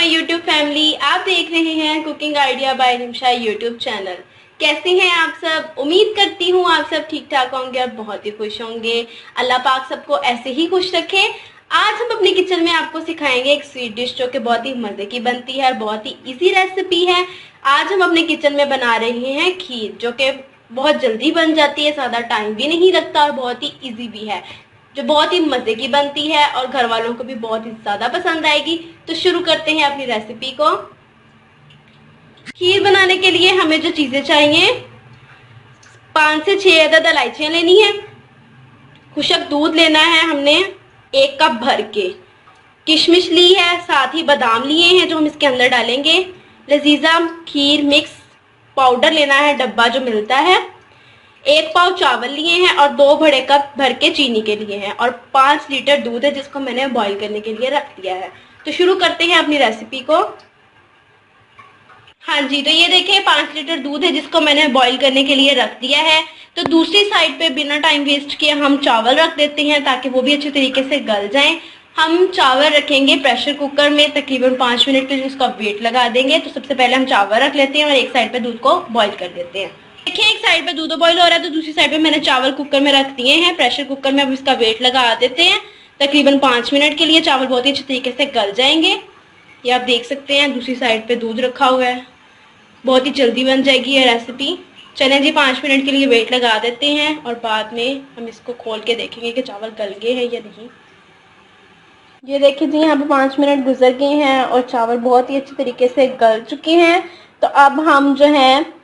My YouTube family. आप देख रहे हैं cooking idea by Nimisha YouTube channel. कैसे हैं आप सब? उम्मीद करती हूँ आप सब ठीक ठाक होंगे और बहुत ही खुश होंगे। अल्लाह पाक सबको ऐसे ही खुश रखे। आज हम अपने किचन में आपको सिखाएंगे एक स्वीट डिश जो कि बहुत ही मजे की बनती है और बहुत ही इजी रेसिपी है। आज हम अपने किचन में बना रहे हैं खीर, जो कि बहुत जल्दी बन जाती है, ज्यादा टाइम भी नहीं लगता और बहुत ही इजी भी है, जो बहुत ही मजे की बनती है और घर वालों को भी बहुत ही ज्यादा पसंद आएगी। तो शुरू करते हैं अपनी रेसिपी को। खीर बनाने के लिए हमें जो चीजें चाहिए, 5 से 6 अदद इलायचियां लेनी है, खुशक दूध लेना है हमने 1 कप भर के, किशमिश ली है, साथ ही बादाम लिए हैं जो हम इसके अंदर डालेंगे, लजीजा खीर मिक्स पाउडर लेना है, डब्बा जो मिलता है, 1 पाव चावल लिए हैं और 2 बड़े कप भर के चीनी के लिए हैं और 5 लीटर दूध है जिसको मैंने बॉईल करने के लिए रख दिया है। तो शुरू करते हैं अपनी रेसिपी को। हाँ जी, तो ये देखिए 5 लीटर दूध है जिसको मैंने बॉईल करने के लिए रख दिया है। तो दूसरी साइड पे बिना टाइम वेस्ट किए हम चावल रख देते हैं ताकि वो भी अच्छे तरीके से गल जाएं। हम चावल रखेंगे प्रेशर कुकर में, तकरीबन 5 मिनट के लिए उसका वेट लगा देंगे। तो सबसे पहले हम चावल रख लेते हैं और एक साइड पे दूध को बॉईल कर देते हैं। देखिए एक साइड पे दूध बॉईल हो रहा है तो दूसरी साइड पे मैंने चावल कुकर में रख दिए हैं प्रेशर कुकर में। अब इसका वेट लगा देते हैं तकरीबन 5 मिनट के लिए। चावल बहुत ही अच्छे तरीके से गल जाएंगे। ये आप देख सकते हैं दूसरी साइड पे दूध रखा हुआ है, बहुत ही जल्दी बन जाएगी ये रेसिपी। चलें जी 5 मिनट के लिए वेट लगा देते हैं और बाद में हम इसको खोल के देखेंगे कि चावल गल गए हैं या नहीं। ये देखिए जी यहाँ पे 5 मिनट गुजर गए हैं और चावल बहुत ही अच्छे तरीके से गल चुके हैं। तो अब हम जो है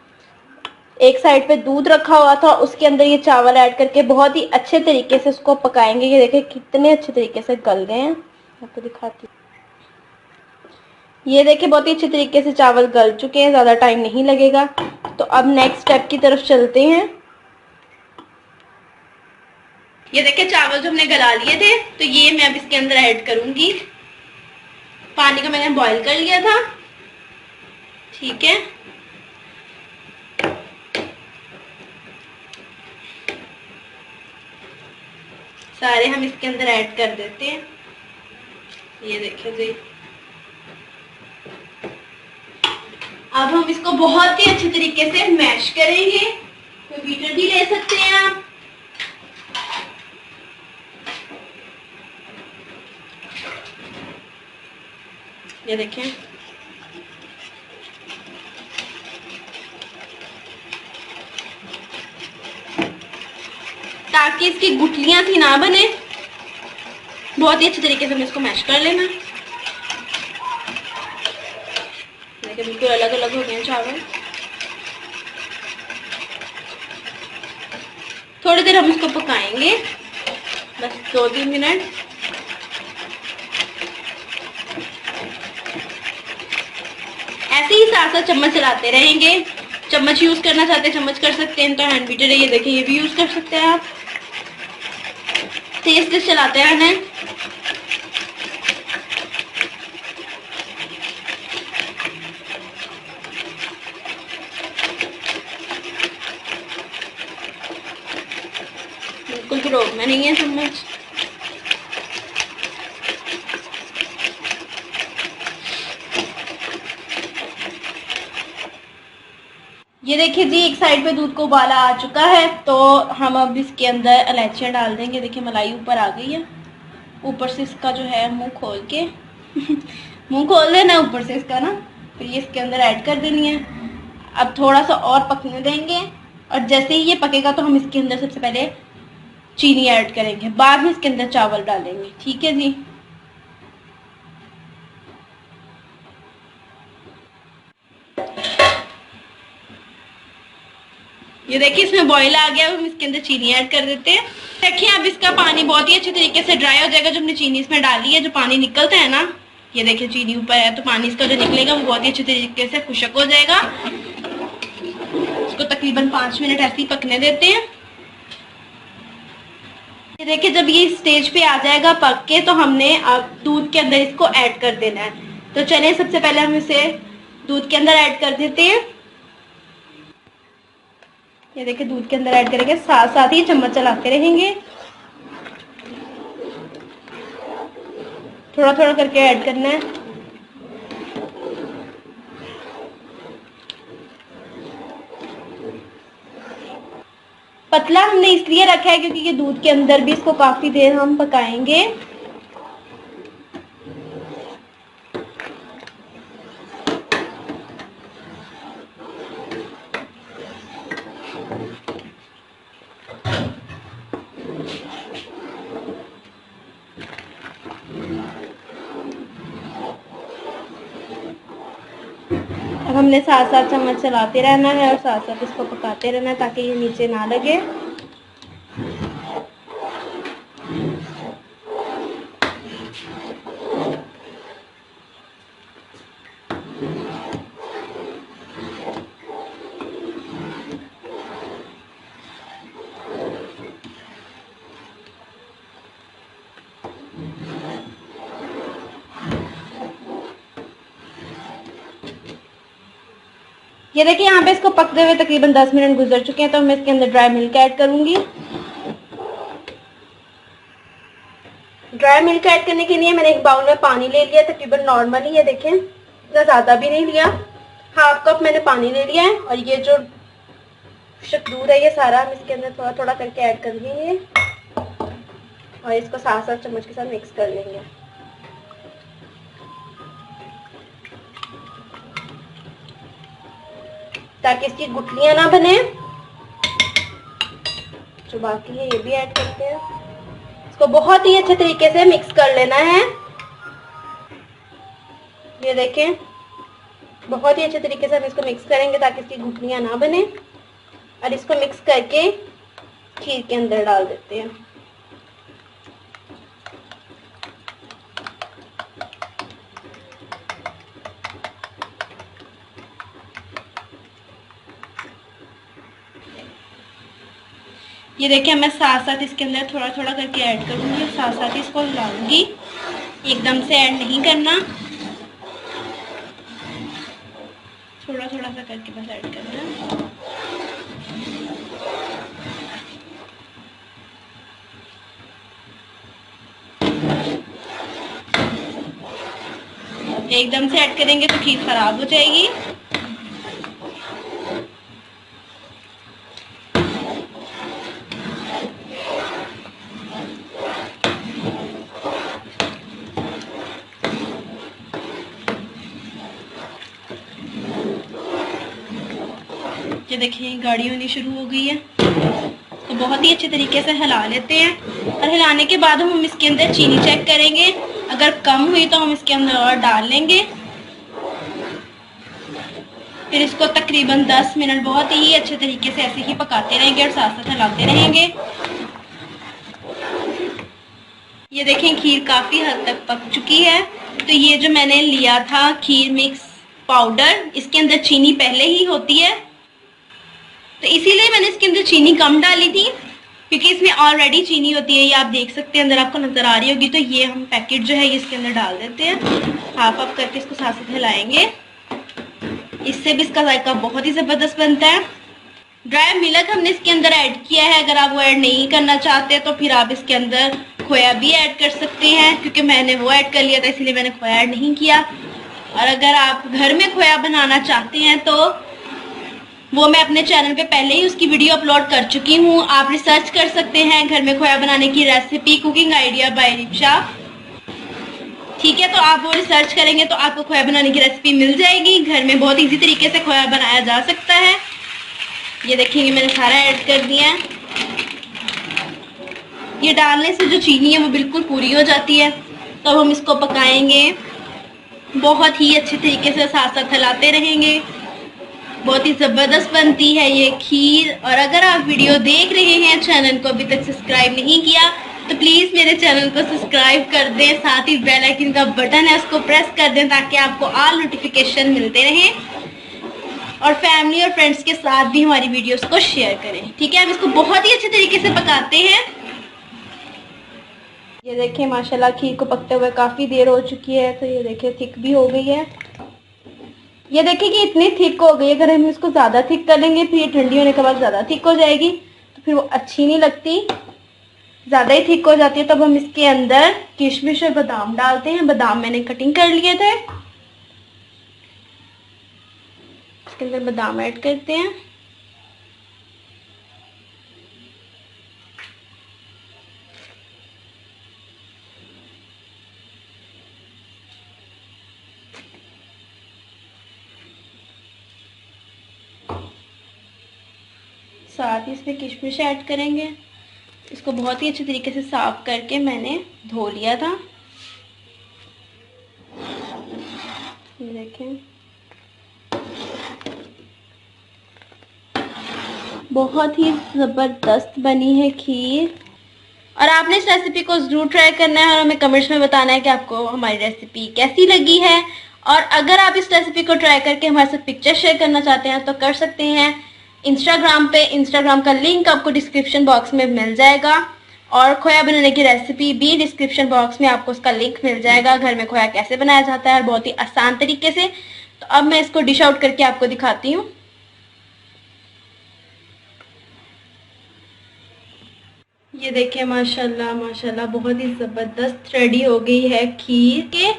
एक साइड पे दूध रखा हुआ था उसके अंदर ये चावल ऐड करके बहुत ही अच्छे तरीके से उसको पकाएंगे। ये देखिए कितने अच्छे तरीके से गल गए हैं, आपको दिखाती हूँ। ये देखिए बहुत ही अच्छे तरीके से चावल गल चुके हैं, ज्यादा टाइम नहीं लगेगा। तो अब नेक्स्ट स्टेप की तरफ चलते हैं। ये देखिए चावल जो हमने गला लिए थे तो ये मैं अब इसके अंदर ऐड करूंगी। पानी को मैंने बॉईल कर लिया था, ठीक है। सारे हम इसके अंदर ऐड कर देते हैं। ये देखिए जी, अब हम इसको बहुत ही अच्छे तरीके से मैश करेंगे। तो बीटर भी ले सकते हैं आप। ये देखें ताकि इसकी गुठलियां थी ना बने, बहुत ही अच्छे तरीके से हमें इसको मैश कर लेना। देखिए बिल्कुल अलग अलग हो गए चावल। थोड़ी देर हम इसको पकाएंगे, बस 2-3 मिनट। ऐसे ही साथ साथ चम्मच चलाते रहेंगे। चम्मच यूज करना चाहते हैं चम्मच कर सकते हैं, तो हैंड बीटर है, ये देखिए ये भी यूज कर सकते हैं आप। तेज तेज चलाते रहना है। बिल्कुल भी रोकना नहीं है चम्मच। ये देखिए जी एक साइड पे दूध को उबाला आ चुका है तो हम अब इसके अंदर इलायचियाँ डाल देंगे। देखिए मलाई ऊपर आ गई है। ऊपर से इसका जो है मुंह खोल के मुंह खोल देना ऊपर से इसका ना, फिर ये इसके अंदर ऐड कर देनी है। अब थोड़ा सा और पकने देंगे और जैसे ही ये पकेगा तो हम इसके अंदर सबसे पहले चीनी ऐड करेंगे, बाद में इसके अंदर चावल डालेंगे, ठीक है जी। ये देखिए इसमें बॉईल आ गया, हम इसके अंदर चीनी ऐड कर देते हैं। देखिए अब इसका पानी बहुत ही अच्छे तरीके से ड्राई हो जाएगा। जो हमने चीनी इसमें डाली है, जो पानी निकलता है ना, ये देखिए चीनी ऊपर है तो पानी इसका जो निकलेगा वो बहुत ही अच्छे तरीके से खुशक हो जाएगा। इसको तकरीबन 5 मिनट ऐसे ही पकने देते हैं। ये देखिए जब ये स्टेज पे आ जाएगा पक के तो हमने अब दूध के अंदर इसको ऐड कर देना है। तो चलिए सबसे पहले हम इसे दूध के अंदर ऐड कर देते हैं। ये देखिए दूध के अंदर ऐड करेंगे, साथ साथ ही चम्मच चलाते रहेंगे, थोड़ा थोड़ा करके ऐड करना है। पतला हमने इसलिए रखा है क्योंकि ये दूध के अंदर भी इसको काफी देर हम पकाएंगे। अब हमने साथ साथ चम्मच चलाते रहना है और साथ साथ इसको पकाते रहना है ताकि ये नीचे ना लगे। ये देखिए यहाँ पे इसको पकते हुए तकरीबन 10 मिनट गुजर चुके हैं, तो मैं इसके अंदर ड्राई मिल्क ऐड करूंगी। ड्राई मिल्क ऐड करने के लिए मैंने एक बाउल में पानी ले लिया, तकरीबन नॉर्मली, ये देखें इतना ज़्यादा भी नहीं लिया, हाफ कप मैंने पानी ले लिया है। और ये जो शुद्ध दूध है ये सारा हम इसके अंदर थोड़ा थोड़ा करके ऐड कर लेंगे और इसको साथ साथ चम्मच के साथ मिक्स कर लेंगे। ताकि इसकी गुठलियां ना बने। जो बाकी है ये भी ऐड करते हैं। इसको बहुत ही अच्छे तरीके से मिक्स कर लेना है। ये देखें बहुत ही अच्छे तरीके से हम इसको मिक्स करेंगे ताकि इसकी गुठलियां ना बने। और इसको मिक्स करके खीर के अंदर डाल देते हैं। ये देखिए मैं साथ साथ इसके अंदर थोड़ा थोड़ा करके ऐड करूँगी और साथ साथ इसको हिलाऊंगी, एकदम से ऐड नहीं करना, थोड़ा थोड़ा सा करके बस ऐड करना है। एकदम से ऐड करेंगे तो खीर खराब हो जाएगी। ये देखिए गाढ़ी होनी शुरू हो गई है, तो बहुत ही अच्छे तरीके से हिला लेते हैं। और हिलाने के बाद हम इसके अंदर चीनी चेक करेंगे, अगर कम हुई तो हम इसके अंदर और डाल लेंगे। फिर इसको तकरीबन 10 मिनट बहुत ही अच्छे तरीके से ऐसे ही पकाते रहेंगे और साथ साथ हिलाते रहेंगे। ये देखें खीर काफ़ी हद तक पक चुकी है। तो ये जो मैंने लिया था खीर मिक्स पाउडर, इसके अंदर चीनी पहले ही होती है, तो इसीलिए मैंने इसके अंदर चीनी कम डाली थी, क्योंकि इसमें ऑलरेडी चीनी होती है। ये आप देख सकते हैं, अंदर आपको नज़र आ रही होगी। तो ये हम पैकेट जो है ये इसके अंदर डाल देते हैं, हाफ हाफ करके इसको साथ साथ हिलाएंगे। इससे भी इसका जायका बहुत ही ज़बरदस्त बनता है। ड्राई मिल्क हमने इसके अंदर ऐड किया है, अगर आप वो ऐड नहीं करना चाहते तो फिर आप इसके अंदर खोया भी ऐड कर सकते हैं, क्योंकि मैंने वो ऐड कर लिया था इसलिए मैंने खोया ऐड नहीं किया। और अगर आप घर में खोया बनाना चाहते हैं तो वो मैं अपने चैनल पे पहले ही उसकी वीडियो अपलोड कर चुकी हूँ, आप रिसर्च कर सकते हैं घर में खोया बनाने की रेसिपी, कुकिंग आइडिया बाय रिप्शा। ठीक है, तो आप वो रिसर्च करेंगे तो आपको खोया बनाने की रेसिपी मिल जाएगी। घर में बहुत इजी तरीके से खोया बनाया जा सकता है। ये देखेंगे मैंने सारा ऐड कर दिया है। ये डालने से जो चीनी है वो बिल्कुल पूरी हो जाती है। तो अब हम इसको पकाएंगे, बहुत ही अच्छे तरीके से साथ साथ हिलाते रहेंगे। बहुत ही ज़बरदस्त बनती है ये खीर। और अगर आप वीडियो देख रहे हैं, चैनल को अभी तक सब्सक्राइब नहीं किया तो प्लीज़ मेरे चैनल को सब्सक्राइब कर दें, साथ ही बेल आइकन का बटन है उसको प्रेस कर दें ताकि आपको ऑल नोटिफिकेशन मिलते रहें। और फैमिली और फ्रेंड्स के साथ भी हमारी वीडियोस को शेयर करें। ठीक है, अब इसको बहुत ही अच्छे तरीके से पकाते हैं। ये देखिए माशाल्लाह खीर को पकते हुए काफ़ी देर हो चुकी है, तो ये देखिए थिक भी हो गई है। ये देखिए कि इतनी थिक हो गई, अगर हम इसको ज़्यादा थिक कर लेंगे फिर ये ठंडी होने के बाद ज़्यादा थिक हो जाएगी, तो फिर वो अच्छी नहीं लगती, ज़्यादा ही थिक हो जाती है। तब हम इसके अंदर किशमिश और बादाम डालते हैं। बादाम मैंने कटिंग कर लिए थे, इसके अंदर बादाम ऐड करते हैं। साथ ही इसमें किशमिश ऐड करेंगे। इसको बहुत ही अच्छे तरीके से साफ करके मैंने धो लिया था। ये देखें, बहुत ही ज़बरदस्त बनी है खीर। और आपने इस रेसिपी को ज़रूर ट्राई करना है और हमें कमेंट्स में बताना है कि आपको हमारी रेसिपी कैसी लगी है। और अगर आप इस रेसिपी को ट्राई करके हमारे साथ पिक्चर शेयर करना चाहते हैं तो कर सकते हैं इंस्टाग्राम पे। इंस्टाग्राम का लिंक आपको डिस्क्रिप्शन बॉक्स में मिल जाएगा और खोया बनाने की रेसिपी भी डिस्क्रिप्शन बॉक्स में आपको उसका लिंक मिल जाएगा, घर में खोया कैसे बनाया जाता है और बहुत ही आसान तरीके से। तो अब मैं इसको डिश आउट करके आपको दिखाती हूँ। ये देखिए, माशाल्लाह माशाल्लाह बहुत ही ज़बरदस्त रेडी हो गई है खीर के,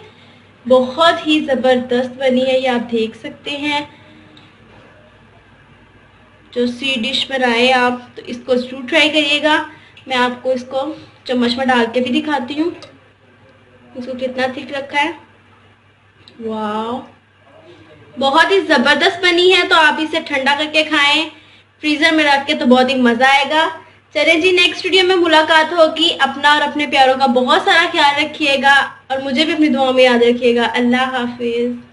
बहुत ही ज़बरदस्त बनी है। ये आप देख सकते हैं। जो सी डिश बनाए आप तो इसको ज़रूर ट्राई करिएगा। मैं आपको इसको चम्मच में डाल के भी दिखाती हूँ इसको कितना थिक रखा है। वाह, बहुत ही ज़बरदस्त बनी है। तो आप इसे ठंडा करके खाएं, फ्रीज़र में रख के, तो बहुत ही मज़ा आएगा। चले जी, नेक्स्ट वीडियो में मुलाकात होगी। अपना और अपने प्यारों का बहुत सारा ख्याल रखिएगा और मुझे भी अपनी दुआओं में याद रखिएगा। अल्लाह हाफिज़।